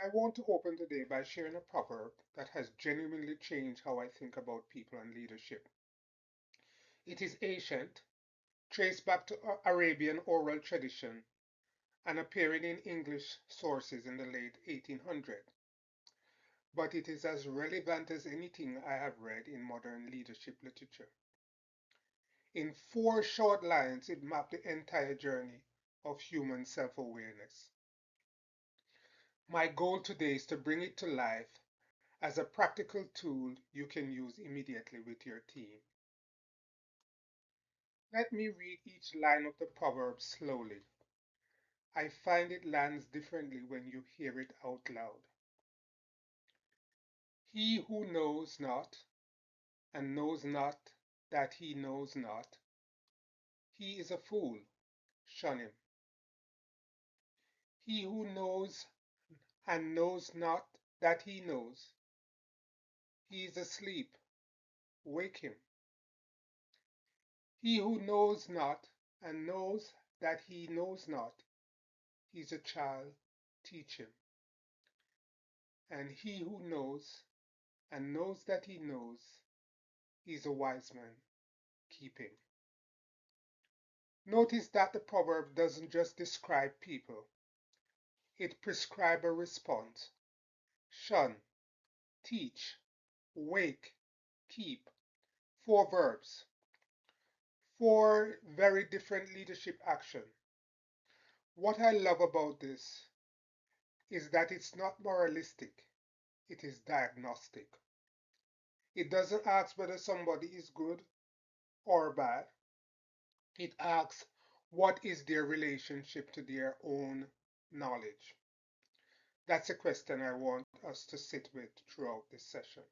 I want to open today by sharing a proverb that has genuinely changed how I think about people and leadership. It is ancient, traced back to Arabian oral tradition, and appearing in English sources in the late 1800s. But it is as relevant as anything I have read in modern leadership literature. In four short lines, it mapped the entire journey of human self awareness. My goal today is to bring it to life as a practical tool you can use immediately with your team. Let me read each line of the proverb slowly. I find it lands differently when you hear it out loud. He who knows not and knows not that he knows not, he is a fool, shun him. He who knows and knows not that he knows, he is asleep, wake him. He who knows not and knows that he knows not, he is a child, teach him. And he who knows and knows that he knows, he is a wise man, keep him. Notice that the proverb doesn't just describe people, it prescribes a response. Shun, teach, wake, keep. Four verbs, four very different leadership action. What I love about this is that it's not moralistic, it is diagnostic. It doesn't ask whether somebody is good or bad. It asks what is their relationship to their own knowledge. That's a question I want us to sit with throughout this session.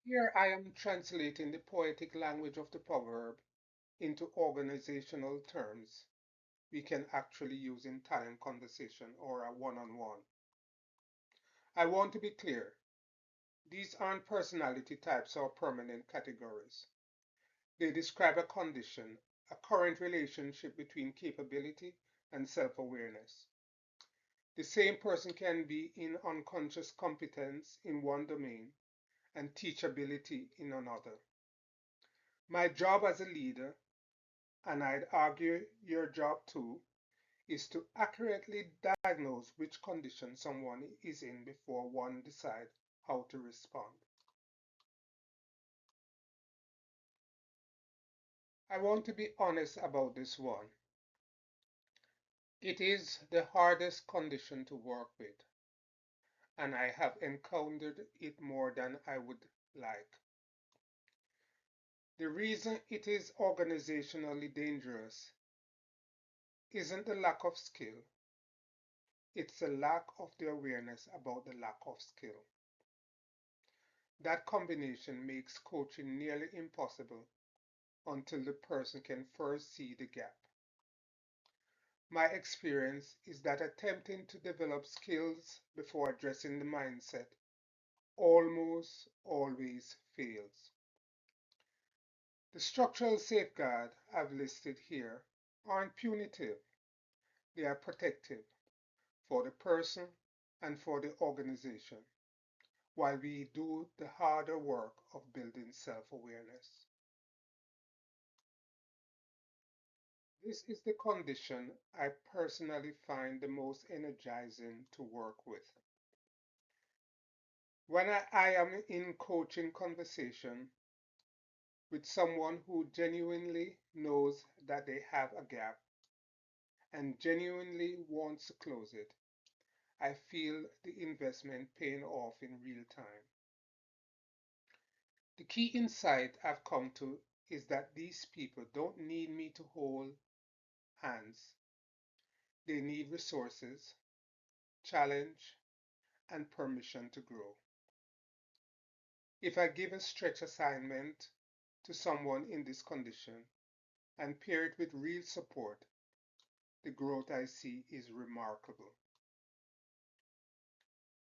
Here I am translating the poetic language of the proverb into organizational terms we can actually use in talent conversation or a one-on-one. I want to be clear. These aren't personality types or permanent categories. They describe a condition, a current relationship between capability and self-awareness. The same person can be in unconscious competence in one domain and teachability in another. My job as a leader, and I'd argue your job too, is to accurately diagnose which condition someone is in before one decides how to respond. I want to be honest about this one. It is the hardest condition to work with, and I have encountered it more than I would like. The reason it is organizationally dangerous isn't the lack of skill, it's the lack of the awareness about the lack of skill. That combination makes coaching nearly impossible until the person can first see the gap. My experience is that attempting to develop skills before addressing the mindset almost always fails. The structural safeguards I've listed here aren't punitive, they are protective for the person and for the organization while we do the harder work of building self awareness. This is the condition I personally find the most energizing to work with. When I am in coaching conversation with someone who genuinely knows that they have a gap and genuinely wants to close it, I feel the investment paying off in real time. The key insight I've come to is that these people don't need me to hold hands. They need resources, challenge, and permission to grow. If I give a stretch assignment to someone in this condition and pair it with real support, the growth I see is remarkable.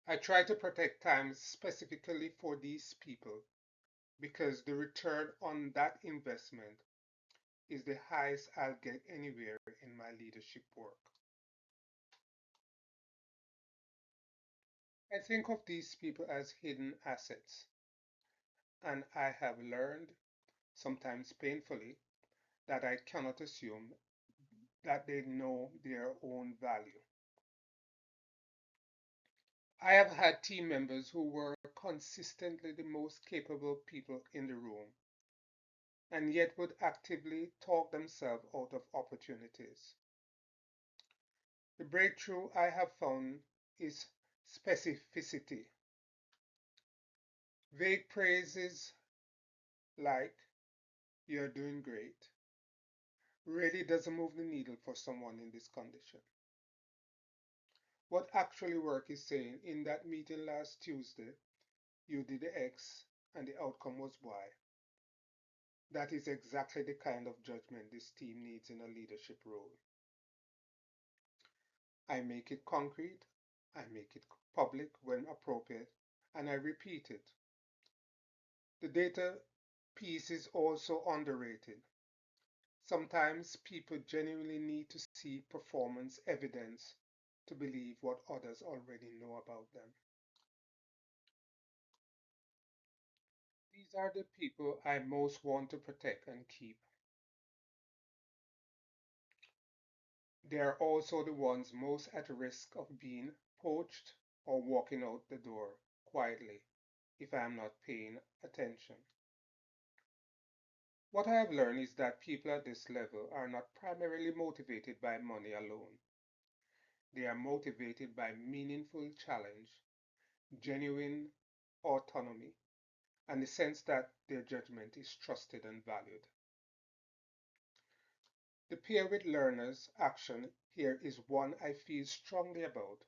I try to protect time specifically for these people because the return on that investment is the highest I'll get anywhere in my leadership work. I think of these people as hidden assets, and I have learned, sometimes painfully, that I cannot assume that they know their own value. I have had team members who were consistently the most capable people in the room and yet would actively talk themselves out of opportunities. The breakthrough I have found is specificity. Vague phrases like, "you're doing great," really doesn't move the needle for someone in this condition. What actually works is saying, "in that meeting last Tuesday, you did X and the outcome was Y." That is exactly the kind of judgment this team needs in a leadership role. I make it concrete, I make it public when appropriate, and I repeat it. The data piece is also underrated. Sometimes people genuinely need to see performance evidence to believe what others already know about them. These are the people I most want to protect and keep. They are also the ones most at risk of being poached or walking out the door quietly if I am not paying attention. What I have learned is that people at this level are not primarily motivated by money alone. They are motivated by meaningful challenge, genuine autonomy, and the sense that their judgment is trusted and valued. The peer with learners action here is one I feel strongly about.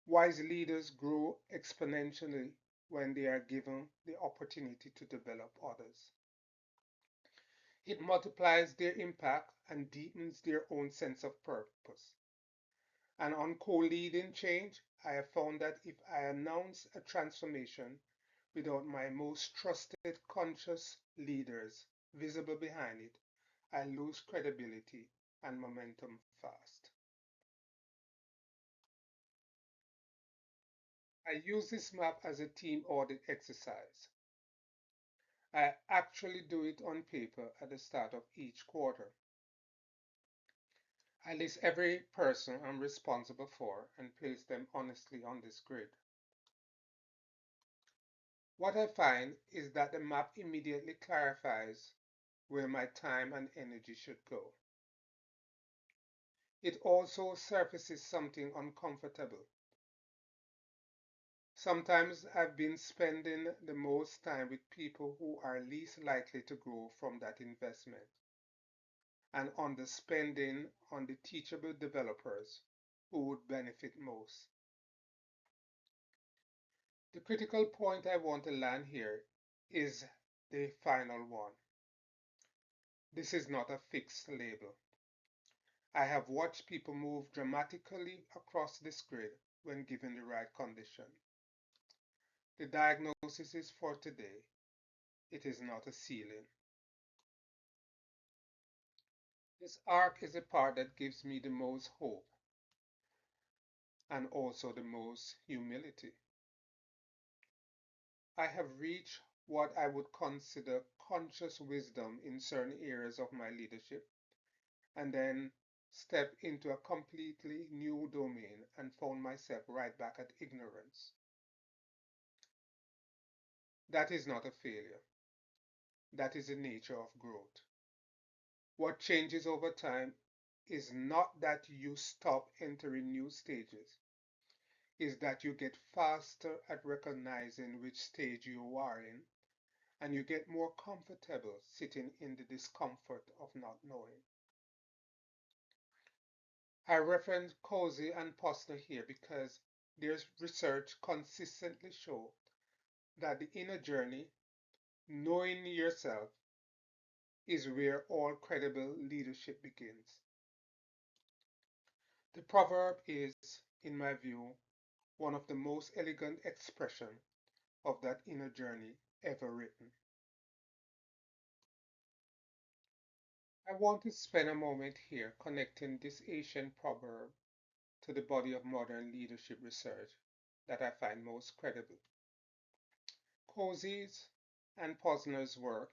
Wise leaders grow exponentially when they are given the opportunity to develop others. It multiplies their impact and deepens their own sense of purpose. And on co-leading change, I have found that if I announce a transformation without my most trusted conscious leaders visible behind it, I lose credibility and momentum fast. I use this map as a team audit exercise. I actually do it on paper at the start of each quarter. I list every person I'm responsible for and place them honestly on this grid. What I find is that the map immediately clarifies where my time and energy should go. It also surfaces something uncomfortable. Sometimes I've been spending the most time with people who are least likely to grow from that investment and underspending on the teachable developers who would benefit most. The critical point I want to land here is the final one. This is not a fixed label. I have watched people move dramatically across this grid when given the right condition. The diagnosis is for today. It is not a ceiling. This arc is the part that gives me the most hope and also the most humility. I have reached what I would consider conscious wisdom in certain areas of my leadership and then stepped into a completely new domain and found myself right back at ignorance. That is not a failure. That is the nature of growth. What changes over time is not that you stop entering new stages, is that you get faster at recognizing which stage you are in and you get more comfortable sitting in the discomfort of not knowing. I reference Kouzes and Posner here because their research consistently shows that the inner journey, knowing yourself, is where all credible leadership begins. The proverb is, in my view, one of the most elegant expressions of that inner journey ever written. I want to spend a moment here connecting this ancient proverb to the body of modern leadership research that I find most credible. Kouzes and Posner's work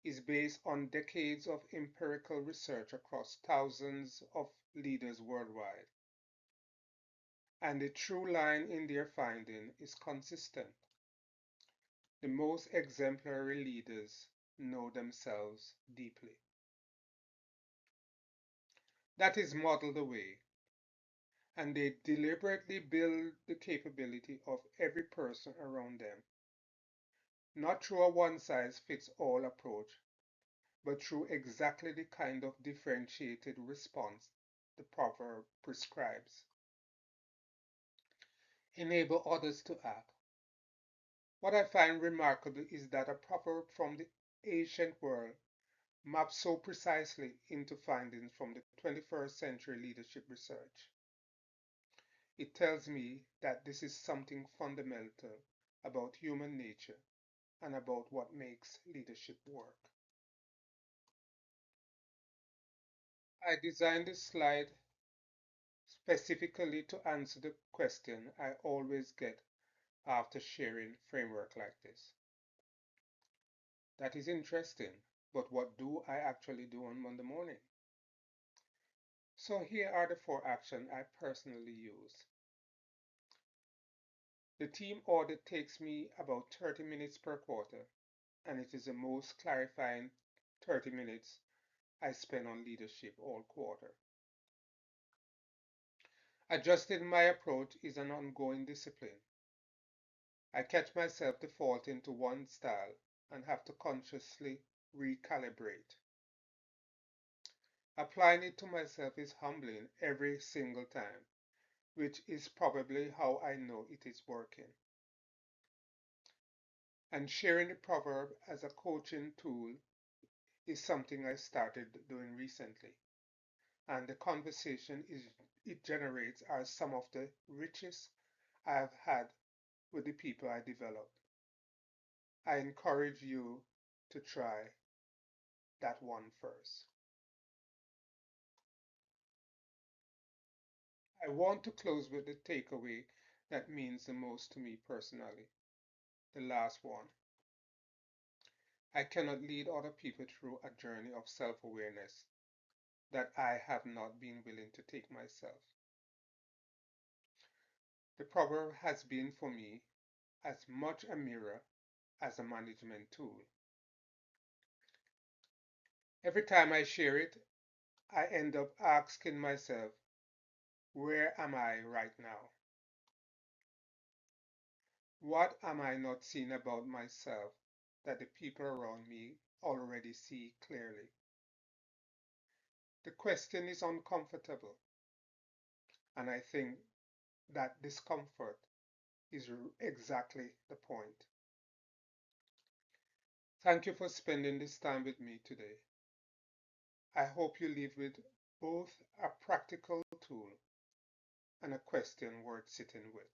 is based on decades of empirical research across thousands of leaders worldwide, and the true line in their finding is consistent. The most exemplary leaders know themselves deeply. That is modeled away, and they deliberately build the capability of every person around them, not through a one-size-fits-all approach, but through exactly the kind of differentiated response the proverb prescribes. Enable others to act. What I find remarkable is that a proverb from the ancient world maps so precisely into findings from the 21st century leadership research. It tells me that this is something fundamental about human nature and about what makes leadership work. I designed this slide specifically to answer the question I always get after sharing framework like this. That is interesting, but what do I actually do on Monday morning? So here are the 4 actions I personally use. The team audit takes me about 30 minutes per quarter, and it is the most clarifying 30 minutes I spend on leadership all quarter. Adjusting my approach is an ongoing discipline. I catch myself defaulting to one style and have to consciously recalibrate. Applying it to myself is humbling every single time, which is probably how I know it is working. And sharing the proverb as a coaching tool is something I started doing recently. And the conversation it generates are some of the richest I have had with the people I develop. I encourage you to try that one first. I want to close with the takeaway that means the most to me personally. The last one. I cannot lead other people through a journey of self awareness that I have not been willing to take myself. The proverb has been for me as much a mirror as a management tool. Every time I share it, I end up asking myself, where am I right now? What am I not seeing about myself that the people around me already see clearly? The question is uncomfortable, and I think that discomfort is exactly the point. Thank you for spending this time with me today. I hope you leave with both a practical tool and a question worth sitting with.